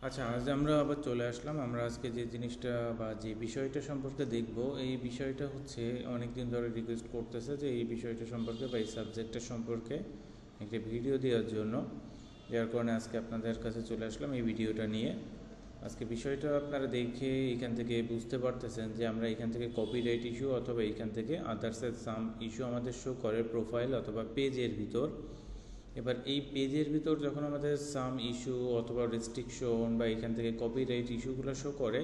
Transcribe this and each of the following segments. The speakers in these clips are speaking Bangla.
আচ্ছা, আজ আমরা আবার চলে আসলাম। আমরা আজকে যে জিনিসটা বা যে বিষয়টা সম্পর্কে দেখব, এই বিষয়টা হচ্ছে অনেক দিন ধরে রিকোয়েস্ট করতেছে যে এই বিষয়টা সম্পর্কে বা এই সাবজেক্টটা সম্পর্কে একটা ভিডিও দেওয়ার জন্য, যার কারণে আজকে আপনাদের কাছে চলে আসলাম এই ভিডিওটা নিয়ে। আজকে বিষয়টা আপনারা দেখে এখান থেকে বুঝতে পারতেছেন যে আমরা এখান থেকে কপিরাইট ইস্যু অথবা এখান থেকে আদার্সের সাম ইস্যু আমাদের শো করে প্রোফাইল অথবা পেজের ভিতর। এবার এই পেজের ভিতর যখন আমাদের সাম ইস্যু অথবা রেস্ট্রিকশন বা এখান থেকে কপিরাইট ইস্যুগুলো শো করে,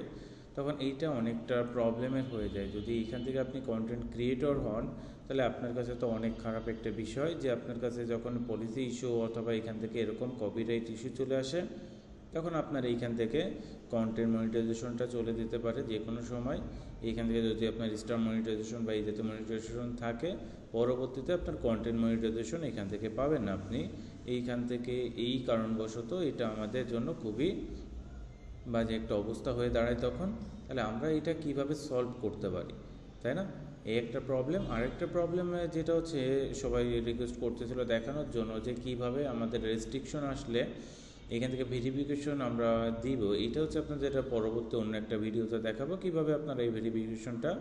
তখন এইটা অনেকটা প্রবলেমের হয়ে যায়। যদি এখান থেকে আপনি কন্টেন্ট ক্রিয়েটর হন, তাহলে আপনার কাছে তো অনেক খারাপ একটা বিষয় যে আপনার কাছে যখন পলিসি ইস্যু অথবা এখান থেকে এরকম কপিরাইট ইস্যু চলে আসে, তখন আপনার এইখান থেকে কন্টেন্ট মনিটাইজেশনটা চলে যেতে পারে যে কোনো সময়। এইখান থেকে যদি আপনার স্টার মনিটাইজেশন বা এই জাতীয় মনিটাইজেশন থাকে, পরবর্তীতে আপনার কন্টেন্ট মনিটাইজেশন এখান থেকে পাবেন না আপনি। এইখান থেকে এই কারণবশত এটা আমাদের জন্য খুবই বাজে একটা অবস্থা হয়ে দাঁড়ায় তখন। তাহলে আমরা এটা কিভাবে সলভ করতে পারি, তাই না? এই একটা প্রবলেম। আরেকটা প্রবলেম যেটা হচ্ছে, সবাই রিকোয়েস্ট করতেছিল দেখানোর জন্য যে কিভাবে আমাদের রেস্ট্রিকশন আসলে এখান থেকে ভেরিফিকেশন আমরা দিব। এটা হচ্ছে আপনাদের যেটা পরবর্তী অন্য একটা ভিডিওতে দেখাবো কিভাবে আপনারা এই ভেরিফিকেশনটা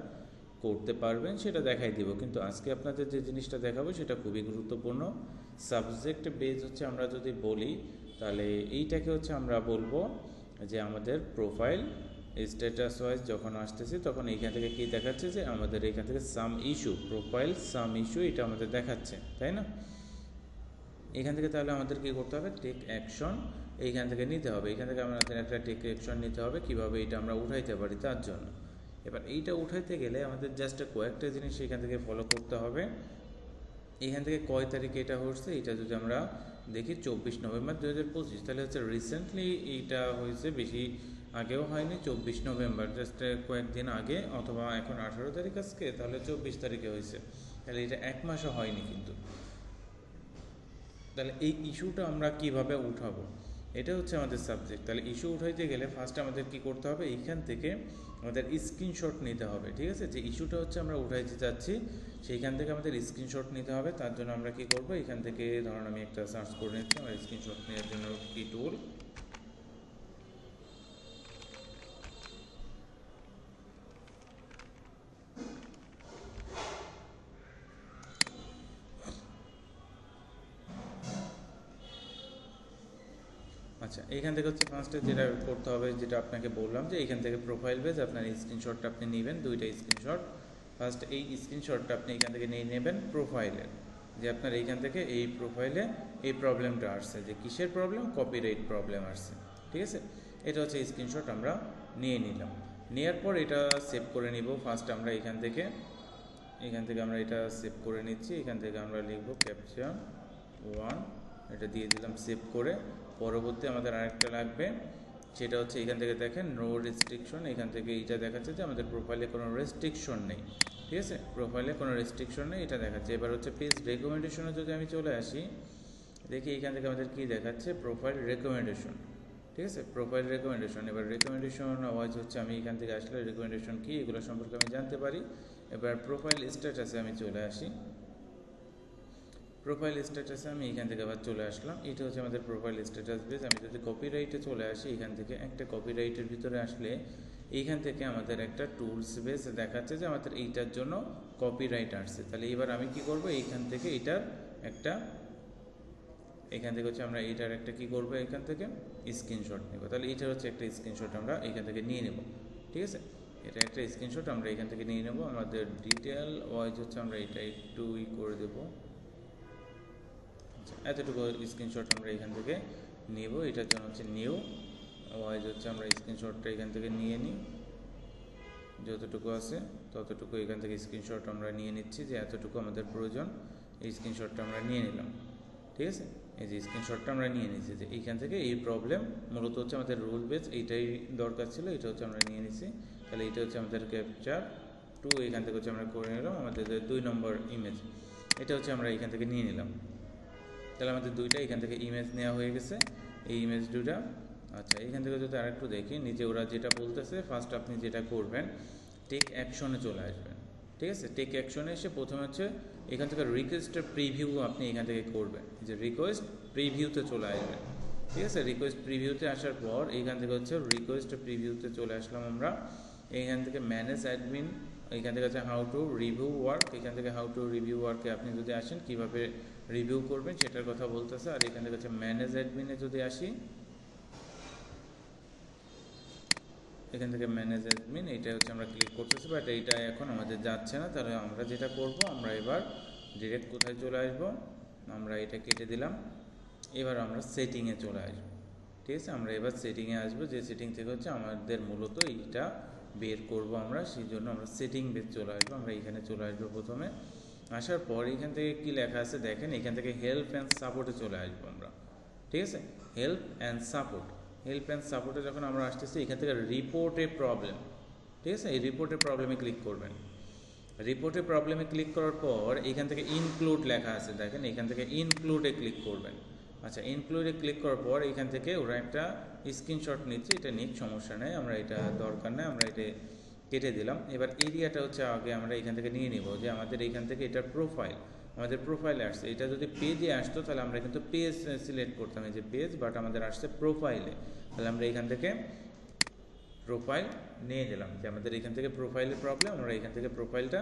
করতে পারবেন, সেটা দেখাই দিব। কিন্তু আজকে আপনাদের যে জিনিসটা দেখাবো সেটা খুবই গুরুত্বপূর্ণ। সাবজেক্ট বেজ হচ্ছে আমরা যদি বলি, তাহলে এইটাকে হচ্ছে আমরা বলবো যে আমাদের প্রোফাইল স্ট্যাটাস ওয়াইজ যখন আসতেছে তখন এইখান থেকে কী দেখাচ্ছে যে আমাদের এখান থেকে সাম ইস্যু, প্রোফাইল সাম ইস্যু এটা আমাদের দেখাচ্ছে, তাই না? এখান থেকে তাহলে আমাদের কী করতে হবে, টেক অ্যাকশন এইখান থেকে নিতে হবে। এখান থেকে আমাদের একটা টেক অ্যাকশন নিতে হবে কীভাবে এটা আমরা উঠাইতে পারি তার জন্য। এবার এইটা উঠাইতে গেলে আমাদের জাস্ট কয়েকটা জিনিস এখান থেকে ফলো করতে হবে। এখান থেকে কয় তারিখে এটা হচ্ছে, এটা যদি আমরা দেখি 24 নভেম্বর 2025, তাহলে হচ্ছে রিসেন্টলি এইটা হয়েছে, বেশি আগেও হয়নি। 24 নভেম্বর জাস্ট কয়েকদিন আগে, অথবা এখন 18 তারিখ আজকে, তাহলে 24 তারিখে হয়েছে। তাহলে এটা এক মাসও হয়নি কিন্তু। তাহলে এই ইস্যুটা আমরা কিভাবে উঠাবো, এটা হচ্ছে আমাদের সাবজেক্ট। তাহলে ইস্যু উঠাইতে গেলে ফার্স্ট আমাদের কি করতে হবে, এইখান থেকে আমাদের স্ক্রিনশট নিতে হবে। ঠিক আছে, যে ইস্যুটা হচ্ছে আমরা উঠাইতে চাচ্ছি সেইখান থেকে আমাদের স্ক্রিনশট নিতে হবে। তার জন্য আমরা কি করব, এখান থেকে ধরুন আমি একটা সার্চ করে নিচ্ছি আমার স্ক্রিনশট নেওয়ার জন্য কি টুল। আচ্ছা, এইখান থেকে হচ্ছে ফার্স্টে যেটা করতে হবে, যেটা আপনাকে বললাম যে এইখান থেকে প্রোফাইল পেজ আপনার এই স্ক্রিনশটটা আপনি নেবেন, দুইটা স্ক্রিনশট। ফার্স্ট এই স্ক্রিনশটটা আপনি এখান থেকে নিয়ে নেবেন প্রোফাইলের, যে আপনার এইখান থেকে এই প্রোফাইলে এই প্রবলেমটা আসছে, যে কিসের প্রবলেম, কপিরাইট প্রবলেম আসছে। ঠিক আছে, এটা হচ্ছে স্ক্রিনশট আমরা নিয়ে নিলাম। নেওয়ার পর এটা সেভ করে নিব। ফার্স্ট আমরা এখান থেকে আমরা এটা সেভ করে নিচ্ছি। এখান থেকে আমরা লিখব ক্যাপশন 1, এটা দিয়ে দিলাম সেভ করে। পরবর্তী আমাদের আরেকটা লাগবে, সেটা হচ্ছে এখান থেকে দেখেন নো রেস্ট্রিকশন। এখান থেকে এইটা দেখাচ্ছে যে আমাদের প্রোফাইলে কোনো রেস্ট্রিকশন নেই। ঠিক আছে, প্রোফাইলে কোনো রেস্ট্রিকশন নেই এটা দেখাচ্ছে। এবার হচ্ছে পেজ রেকমেন্ডেশনে যদি আমি চলে আসি, দেখি এখান থেকে আমাদের কী দেখাচ্ছে, প্রোফাইল রেকমেন্ডেশন। ঠিক আছে, প্রোফাইল রেকমেন্ডেশন। এবার রেকমেন্ডেশন ওয়াইজ হচ্ছে আমি এখান থেকে আসলে রেকমেন্ডেশন কী এগুলো সম্পর্কে আমি জানতে পারি। এবার প্রোফাইল স্ট্যাটাসে আমি চলে আসি। প্রোফাইল স্ট্যাটাসে আমি এখান থেকে আবার চলে আসলাম। এটা হচ্ছে আমাদের প্রোফাইল স্ট্যাটাস বেস। আমি যদি কপিরাইটে চলে আসি, এখান থেকে একটা কপিরাইটের ভিতরে আসলে এইখান থেকে আমাদের একটা টুলস বেস দেখাচ্ছে যে আমাদের এইটার জন্য কপিরাইট আসছে। তাহলে এবার আমি কি করব, এইখান থেকে এইটার একটা, এখান থেকে হচ্ছে আমরা এইটার একটা কি করব, এখান থেকে স্ক্রিনশট নেব। তাহলে এইটার হচ্ছে একটা স্ক্রিনশট আমরা এখান থেকে নিয়ে নেব। ঠিক আছে, এটা একটা স্ক্রিনশট আমরা এখান থেকে নিয়ে নেব। আমাদের ডিটেল ওয়াইজ হচ্ছে আমরা এটা একটু করে দেবো। এতটুকু স্ক্রিনশট আমরা এখান থেকে নেব। এটার জন্য হচ্ছে নিউ ওয়াইজ হচ্ছে আমরা স্ক্রিনশটটা এখান থেকে নিয়ে নিই, যতটুকু আছে ততটুকু এখান থেকে স্ক্রিনশট আমরা নিয়ে নিচ্ছি, যে এতটুকু আমাদের প্রয়োজন। এই স্ক্রিনশটটা আমরা নিয়ে নিলাম। ঠিক আছে, এই যে স্ক্রিনশটটা আমরা নিয়ে নিচ্ছি, যে এইখান থেকে এই প্রবলেম মূলত হচ্ছে আমাদের রুল বেস, এইটাই দরকার ছিল, এটা হচ্ছে আমরা নিয়ে নিচ্ছি। তাহলে এটা হচ্ছে আমাদের ক্যাপচার 2, এখান থেকে হচ্ছে আমরা করে নিলাম আমাদের 2 নম্বর ইমেজ। এটা হচ্ছে আমরা এখান থেকে নিয়ে নিলাম। তাহলে আমাদের দুইটা এখান থেকে ইমেজ নেওয়া হয়ে গেছে, এই ইমেজ দুটা। আচ্ছা, এখান থেকে যদি আরেকটু দেখি, নিচে ওরা যেটা বলতেছে, ফার্স্ট আপনি যেটা করবেন, টেক অ্যাকশনে চলে আসবেন। ঠিক আছে, টেক অ্যাকশনে এসে প্রথমে হচ্ছে এখান থেকে রিকোয়েস্টের প্রিভিউ আপনি এখান থেকে করবেন, যে রিকোয়েস্ট প্রিভিউতে চলে আসবেন। ঠিক আছে। রিকোয়েস্ট প্রিভিউতে আসার পর এইখান থেকে হচ্ছে রিকোয়েস্ট প্রিভিউতে চলে আসলাম আমরা। এইখান থেকে ম্যানেজ অ্যাডমিন, এইখান থেকে হচ্ছে হাউ টু রিভিউ ওয়ার্ক, এখান থেকে হাউ টু রিভিউ ওয়ার্কে আপনি যদি আসেন কীভাবে রিভিউ করবেন সেটার কথা বলতেছে। আর এখান থেকে হচ্ছে ম্যানেজ অ্যাডমিনে যদি আসি, এখান থেকে ম্যানেজ অ্যাডমিন এইটা হচ্ছে আমরা ক্লিক করতেছি, বাট এইটা এখন আমাদের যাচ্ছে না। তাহলে আমরা যেটা করব, আমরা এবার ডিরেক্ট কোথায় চলে আসব, আমরা এটা কেটে দিলাম। এবার আমরা সেটিংয়ে চলে আসবো। ঠিক আছে, আমরা এবার সেটিংয়ে আসবো, যে সেটিং থেকে হচ্ছে আমাদের মূলত এইটা বের করব আমরা, সেই জন্য আমরা সেটিং বের চলে আসবো। আমরা এখানে চলে আসবো প্রথমে। আসার পর এখান থেকে কি লেখা আছে দেখেন, এখান থেকে হেল্প অ্যান্ড সাপোর্টে চলে আসবো আমরা। ঠিক আছে, help and support, help and সাপোর্টে যখন আমরা আসতেছি, এখান থেকে রিপোর্টে প্রবলেম, ঠিক আছে, এই রিপোর্টের প্রবলেমে ক্লিক করবেন। রিপোর্টের প্রবলেমে ক্লিক করার পর এখান থেকে ইনক্লুড লেখা আছে দেখেন, এখান থেকে ইনক্লুডে ক্লিক করবেন। আচ্ছা, ইনক্লুডে ক্লিক করার পর এখান থেকে ওরা একটা স্ক্রিনশট নিচ্ছে, এটা নিক, সমস্যা নেই, আমরা এটা দরকার নেই, আমরা এটা কেটে দিলাম। এবার এরিয়াটা হচ্ছে আগে আমরা এখান থেকে নিয়ে নিব, যে আমাদের এখান থেকে এটার প্রোফাইল, আমাদের প্রোফাইলে আসছে। এটা যদি পেজে আসতো তাহলে আমরা কিন্তু পেজ সিলেক্ট করতাম, এই যে পেজ, বাট আমাদের আসছে প্রোফাইলে। তাহলে আমরা এখান থেকে প্রোফাইল নিয়ে নিলাম, যে আমাদের এখান থেকে প্রোফাইলের প্রবলেম, আমরা এখান থেকে প্রোফাইলটা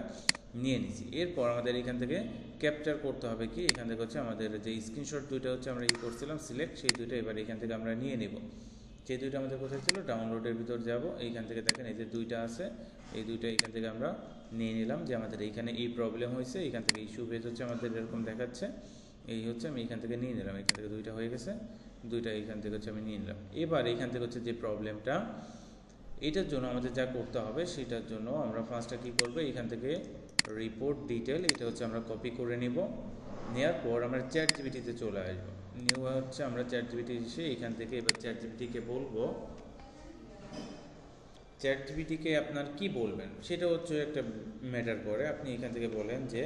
নিয়ে নিছি। এরপর আমাদের এখান থেকে ক্যাপচার করতে হবে কি, এখান থেকে হচ্ছে আমাদের যে স্ক্রিনশট দুইটা হচ্ছে আমরা করছিলাম সিলেক্ট, সেই দুইটা এবার এখান থেকে আমরা নিয়ে নেব। যে দুইটা আমাদের কোথায় ছিল, ডাউনলোডের ভিতর যাব, এইখান থেকে দেখেন এই যে দুইটা আছে, এই দুইটা এখান থেকে আমরা নিয়ে নিলাম, যে আমাদের এইখানে এই প্রবলেম হয়েছে, এখান থেকে ইস্যু পেজ হচ্ছে আমাদের এরকম দেখাচ্ছে, এই হচ্ছে আমি এখান থেকে নিয়ে নিলাম। এখান থেকে দুইটা হয়ে গেছে, দুইটা এখান থেকে হচ্ছে আমি নিয়ে নিলাম। এবার এখান থেকে হচ্ছে যে প্রবলেমটা, এটার জন্য আমাদের যা করতে হবে, সেটার জন্য আমরা ফার্স্টে কী করবো, এখান থেকে রিপোর্ট ডিটেল, এটা হচ্ছে আমরা কপি করে নিব। নেওয়ার পর আমরা চ্যাট জিপিটিতে চলে আসবো। নিউ হচ্ছে আমরা চ্যাট জিপিটি এসে এখান থেকে এবার চ্যাট জিপিটিকে বলবো, চ্যাট জিপিটিকে আপনার কি বলবেন সেটা হচ্ছে একটা ম্যাটার করে। আপনি এখান থেকে বলেন যে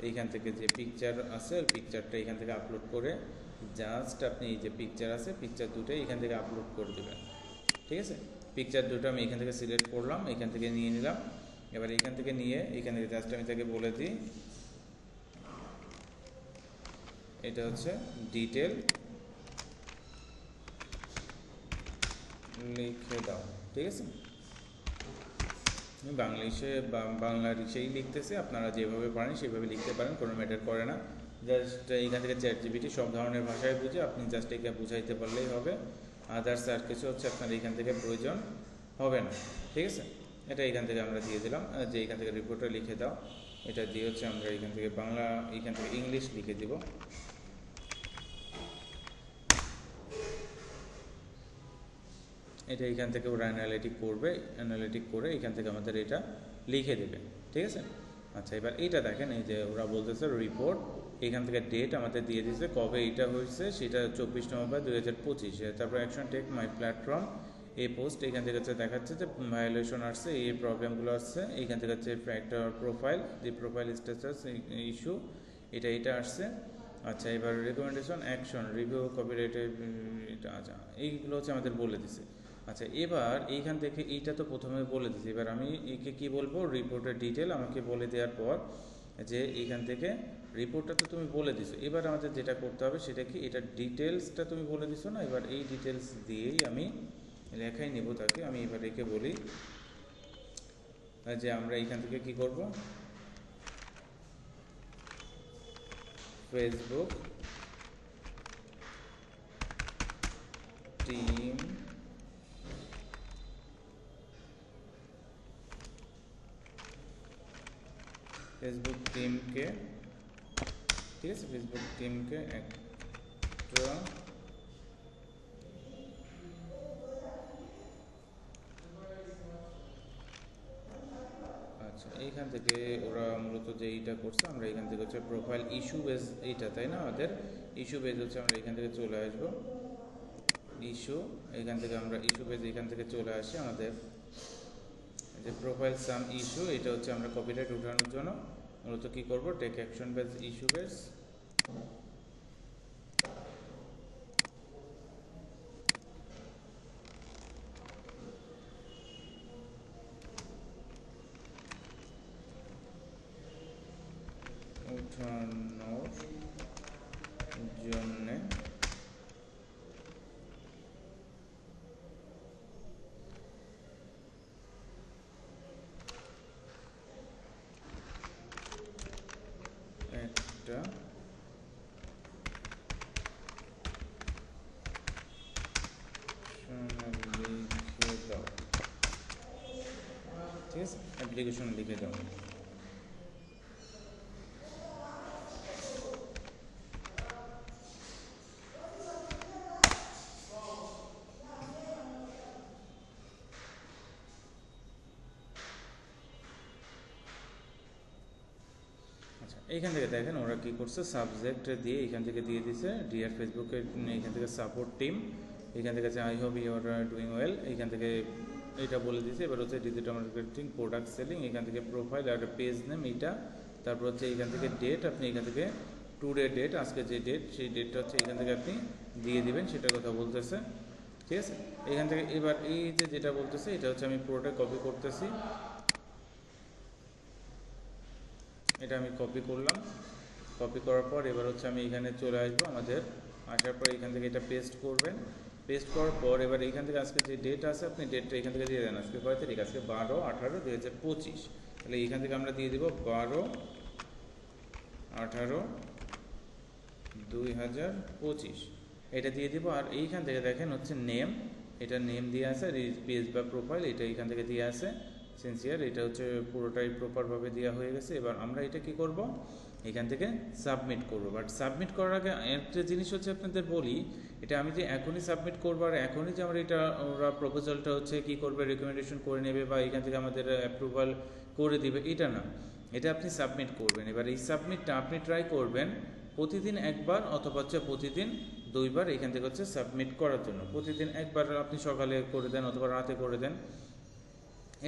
এইখান থেকে যে পিকচার আছে, ওই পিকচারটা এখান থেকে আপলোড করে, জাস্ট আপনি এই যে পিকচার আছে, পিকচার দুটোই এখান থেকে আপলোড করে দেবেন। ঠিক আছে, পিকচার দুটো আমি এখান থেকে সিলেক্ট করলাম, এখান থেকে নিয়ে নিলাম। এবার এখান থেকে নিয়ে এখান থেকে জাস্ট আমি তাকে বলে দিই, এটা হচ্ছে ডিটেল লিখে দাও। ঠিক আছে, বাংলাদেশেই লিখতেছে, আপনারা যেভাবে পারেন সেভাবে লিখতে পারেন, কোনো ম্যাটার করে না। জাস্ট এখান থেকে চ্যাট জিপিটি সব ধরনের ভাষায় বুঝে, আপনি জাস্ট একে বুঝাইতে পারলেই হবে। আদার্স আর কিছু হচ্ছে আপনার এখান থেকে প্রয়োজন হবে না। ঠিক আছে, এটা এখান থেকে আমরা দিয়ে দিলাম, যে এখান থেকে রিপোর্টে লিখে দাও, এটা দিয়ে হচ্ছে আমরা এখান থেকে বাংলা, এখান থেকে ইংলিশ লিখে দিব। এটা এখান থেকে ওরা অ্যানালিটিক করবে, অ্যানালিটিক করে এখান থেকে আমাদের এটা লিখে দেবে। ঠিক আছে, আচ্ছা এবার এইটা দেখেন, এই যে ওরা বলতেছে রিপোর্ট, এখান থেকে ডেট আমাদের দিয়ে দিয়েছে, কবে এটা হয়েছে সেটা 24 নভেম্বর 2025। তারপর অ্যাকশন টেক মাই প্ল্যাটফর্ম, এই পোস্ট এখান থেকে হচ্ছে দেখাচ্ছে যে ভায়োলেশন আসছে, এই প্রবলেমগুলো আসছে। এইখান থেকে হচ্ছে ফ্যাক্টর প্রোফাইল, যে প্রোফাইল স্ট্যাটাস ইস্যু, এটা আসছে। আচ্ছা, এবার রেকমেন্ডেশন, অ্যাকশন, রিভিউ, কপিরাইট, এটা আচ্ছা এইগুলো হচ্ছে আমাদের বলে দিছে। আচ্ছা, এবার এইখান থেকে এইটা তো প্রথমে বলে দিচ্ছি, এবার আমি একে কি বলবো, রিপোর্টের ডিটেল আমাকে বলে দেওয়ার পর, যে এইখান থেকে রিপোর্টটা তো তুমি বলে দিছো, এবার আমাদের যেটা করতে হবে সেটা কি, এটা ডিটেলসটা তুমি বলে দিছো না, এবার এই ডিটেলস দিয়েই আমি লেখাই নেব তাকে। আমি এবার একে বলি যে আমরা এইখান থেকে কি করব, ফেসবুক টিম টিমকে, ঠিক আছে, ফেসবুক টিমকে একটা আচ্ছা, এইখান থেকে ওরা মূলত যে এইটা করছে, আমরা এখান থেকে হচ্ছে প্রোফাইল ইস্যু বেস, এইটা তাই না, আমাদের ইস্যু বেস হচ্ছে, আমরা এখান থেকে চলে আসবো ইস্যু, এখান থেকে আমরা ইস্যু বেস এখান থেকে চলে আসি, আমাদের যে প্রোফাইল সাম ইস্যু, এটা হচ্ছে আমরা কপিরাইট উঠানোর জন্য মূলত কি করব, take action base issue base, উঠানোর জন্যে অ্যাপ্লিকেশন লিখে দাও। এইখান থেকে দেখেন ওরা কী করছে, সাবজেক্ট দিয়ে এখান থেকে দিয়ে দিছে ডিয়ার ফেসবুকের, এখান থেকে সাপোর্ট টিম, এখান থেকে আছে I hope you are doing well, এইখান থেকে এটা বলে দিয়েছে। এবার হচ্ছে ডিজিটাল মার্কেটিং, প্রোডাক্ট সেলিং, এখান থেকে প্রোফাইল আর পেজ নেম এইটা, তারপর হচ্ছে এখান থেকে ডেট, আপনি এখান থেকে টুডে ডেট, আজকে যে ডেট সেই ডেটটা হচ্ছে এখান থেকে আপনি দিয়ে দিবেন, সেটার কথা বলতেছে। ঠিক আছে, এখান থেকে এবার এই যে যেটা বলতেছে এটা হচ্ছে আমি পুরোটা কপি করতেছি, এটা আমি কপি করলাম। কপি করার পর এবার হচ্ছে আমি এখানে চলে আসবো, আমাদের আসার পর এখান থেকে এটা পেস্ট করবেন। পেস্ট করার পর এবার এখান থেকে আজকে যে ডেট আছে আপনি ডেটটা এখান থেকে দিয়ে দেন। আজকে কয় তারিখ? আজকে 12/18/2025। তাহলে এখান থেকে আমরা দিয়ে দিব 12/18/2025, এটা দিয়ে দিব। আর এইখান থেকে দেখেন হচ্ছে নেম, এটা নেম দিয়ে আছে, পেজ বা প্রোফাইল এটা এখান থেকে দিয়ে আছে, সিনসিয়ার, এটা হচ্ছে পুরোটাই প্রপারভাবে দেওয়া হয়ে গেছে। এবার আমরা এটা কি করব, এখান থেকে সাবমিট করব। বাট সাবমিট করার আগে একটা জিনিস হচ্ছে আপনাদের বলি, এটা আমি যে এখনই সাবমিট করবো আর এখনই যে আমরা এটা ওরা প্রপোজালটা হচ্ছে কি করবে, রেকমেন্ডেশন করে নেবে বা এখান থেকে আমাদের অ্যাপ্রুভাল করে দিবে, এটা না, এটা আপনি সাবমিট করবেন। এবার এই সাবমিটটা আপনি ট্রাই করবেন প্রতিদিন একবার অথবা হচ্ছে প্রতিদিন 2বার এখান থেকে হচ্ছে সাবমিট করার জন্য। প্রতিদিন একবার আপনি সকালে করে দেন অথবা রাতে করে দেন,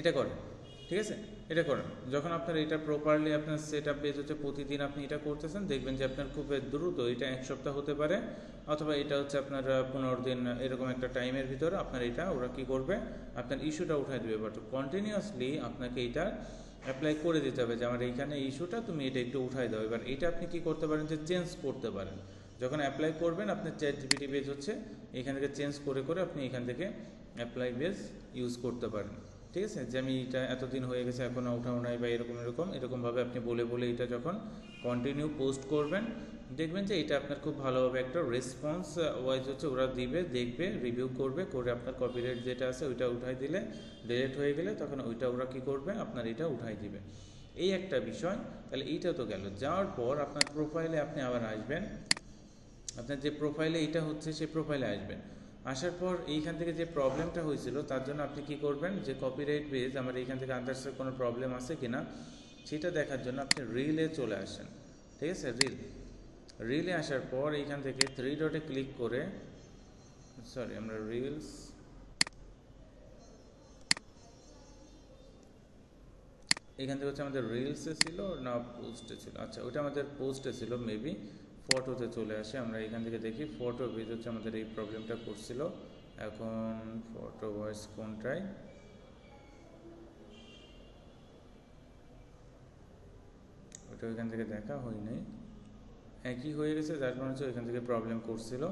এটা করেন। ঠিক আছে, এটা করেন। যখন আপনার এটা প্রপারলি আপনার সেট আপ পেজ হচ্ছে প্রতিদিন আপনি এটা করতেছেন, দেখবেন যে আপনার খুব দ্রুত এটা 1 সপ্তাহ হতে পারে অথবা এটা হচ্ছে আপনার 15 দিন, এরকম একটা টাইমের ভিতরে আপনার এটা ওরা কী করবে, আপনার ইস্যুটা উঠাই দেবে। বাট কন্টিনিউয়াসলি আপনাকে এটা অ্যাপ্লাই করে দিতে হবে যে আমার এইখানে ইস্যুটা তুমি এটা একটু উঠাই দাও। এবার এটা আপনি কি করতে পারেন যে চেঞ্জ করতে পারেন। যখন অ্যাপ্লাই করবেন আপনার ChatGPT বেজ হচ্ছে এখান থেকে চেঞ্জ করে করে আপনি এখান থেকে অ্যাপ্লাই বেজ ইউজ করতে পারেন। ঠিক আছে, যে আমি এটা এতদিন হয়ে গেছে এখনও উঠাও নাই বা এরকমভাবে আপনি বলে বলে এটা যখন কন্টিনিউ পোস্ট করবেন, দেখবেন যে এটা আপনার খুব ভালোভাবে একটা রেসপন্স ওয়াইজ হচ্ছে ওরা দিবে, দেখবে, রিভিউ করবে, করে আপনার কপিরাইট যেটা আছে ওইটা উঠাই দিলে, ডিলিট হয়ে গেলে তখন ওইটা ওরা কী করবে, আপনার এটা উঠাই দিবে। এই একটা বিষয়। তাহলে এইটা তো গেল। যাওয়ার পর আপনার প্রোফাইলে আপনি আবার আসবেন, আপনার যে প্রোফাইলে এটা হচ্ছে সেই প্রোফাইলে আসবেন। আসার পর এইখান থেকে যে প্রবলেমটা হয়েছিল তার জন্য আপনি কি করবেন, যে কপিরাইট পেজ আমার এইখান থেকে আদার্সের কোনো প্রবলেম আছে কিনা সেটা দেখার জন্য আপনি রিলে চলে আসেন। ঠিক আছে, রিলে আসার পর এইখান থেকে 3 ডটে ক্লিক করে, আমরা রিলস, এখান থেকে হচ্ছে আমাদের রিলসে ছিল না পোস্টে ছিল, আচ্ছা ওটা আমাদের পোস্টে ছিল, মেবি ফটোতে চলে আসে। আমরা এখান থেকে দেখি ফটো পেজ হচ্ছে আমাদের এই প্রবলেমটা করছিল। এখন ফটো ভয়েস কোনটায়, ওটা ওইখান থেকে দেখা হয়নি, একই হয়ে গেছে, যার কারণে হচ্ছে ওইখান থেকে প্রবলেম করছিল।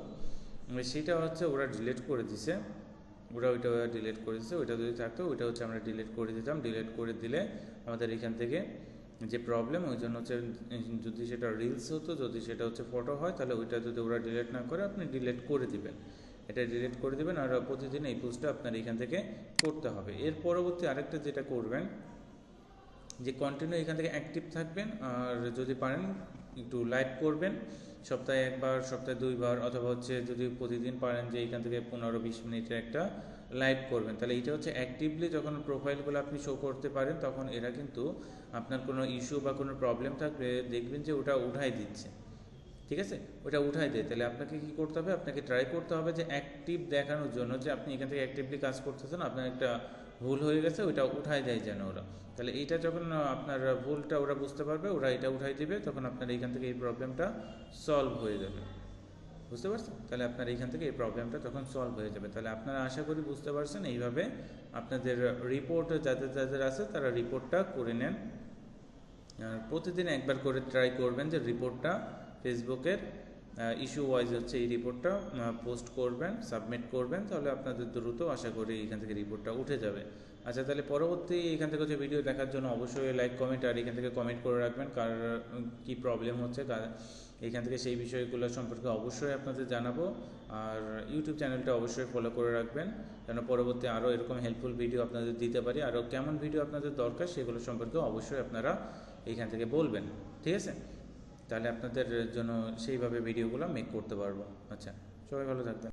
সেটা হচ্ছে ওরা ডিলিট করে দিছে, ওইটা ডিলিট করে দিচ্ছে। ওইটা যদি থাকতো ওইটা হচ্ছে আমরা ডিলিট করে দিতাম। ডিলিট করে দিলে আমাদের এখান থেকে যে প্রবলেম, ওই জন্য হচ্ছে যদি সেটা রিলস হতো, যদি সেটা হচ্ছে ফটো হয়, তাহলে ওইটা যদি ওরা ডিলিট না করে আপনি ডিলিট করে দিবেন, এটা ডিলিট করে দিবেন। আর প্রতিদিন এই পোস্টটা আপনার এখান থেকে করতে হবে। এর পরবর্তী আরেকটা যেটা করবেন, যে কন্টিনিউ এখান থেকে অ্যাক্টিভ থাকবেন, আর যদি পারেন একটু লাইভ করবেন, সপ্তাহে 1বার, সপ্তাহে 2বার, অথবা হচ্ছে যদি প্রতিদিন পারেন যে এখান থেকে 15-20 মিনিটের একটা লাইভ করবেন। তাহলে এটা হচ্ছে অ্যাক্টিভলি যখন প্রোফাইলগুলো আপনি শো করতে পারেন, তখন এরা কিন্তু আপনার কোনো ইস্যু বা কোনো প্রবলেম থাকলে দেখবেন যে ওটা উঠাই দিচ্ছে। ঠিক আছে, ওটা উঠাই দেয়। তাহলে আপনাকে কি করতে হবে, আপনাকে ট্রাই করতে হবে যে অ্যাক্টিভ দেখানোর জন্য যে আপনি এখান থেকে অ্যাক্টিভলি কাজ করতেছেন, আপনার একটা ভুল হয়ে গেছে, ওইটা উঠাই দেয় যেন ওরা। তাহলে এইটা যখন আপনার ভুলটা ওরা বুঝতে পারবে, ওরা এটা উঠাই দিবে, তখন আপনার এইখান থেকে এই প্রবলেমটা সলভ হয়ে যাবে। বুঝতে পারছেন? তাহলে আপনার এইখান থেকে এই প্রবলেমটা তখন সলভ হয়ে যাবে। তাহলে আপনারা আশা করি বুঝতে পারছেন। এইভাবে আপনাদের রিপোর্ট যাদের আছে তারা রিপোর্টটা করে নেন। প্রতিদিন একবার করে ট্রাই করবেন যে রিপোর্টটা ফেসবুকের ইস্যু ওয়াইজ হচ্ছে এই রিপোর্টটা পোস্ট করবেন, সাবমিট করবেন, তাহলে আপনাদের দ্রুত আশা করি এখান থেকে রিপোর্টটা উঠে যাবে। আচ্ছা, তাহলে পরবর্তী এখান থেকে হচ্ছে ভিডিও দেখার জন্য অবশ্যই লাইক, কমেন্ট আর এখান থেকে কমেন্ট করে রাখবেন কার কী প্রবলেম হচ্ছে, এখান থেকে সেই বিষয়গুলো সম্পর্কে অবশ্যই আপনাদের জানাবো। আর ইউটিউব চ্যানেলটা অবশ্যই ফলো করে রাখবেন যেন পরবর্তী আরও এরকম হেল্পফুল ভিডিও আপনাদের দিতে পারি। আরও কেমন ভিডিও আপনাদের দরকার সেগুলো সম্পর্কে অবশ্যই আপনারা এইখান থেকে বলবেন, ঠিক আছে? তাহলে আপনাদের জন্য সেইভাবে ভিডিওগুলো মেক করতে পারবো। আচ্ছা, সবাই ভালো থাকবেন।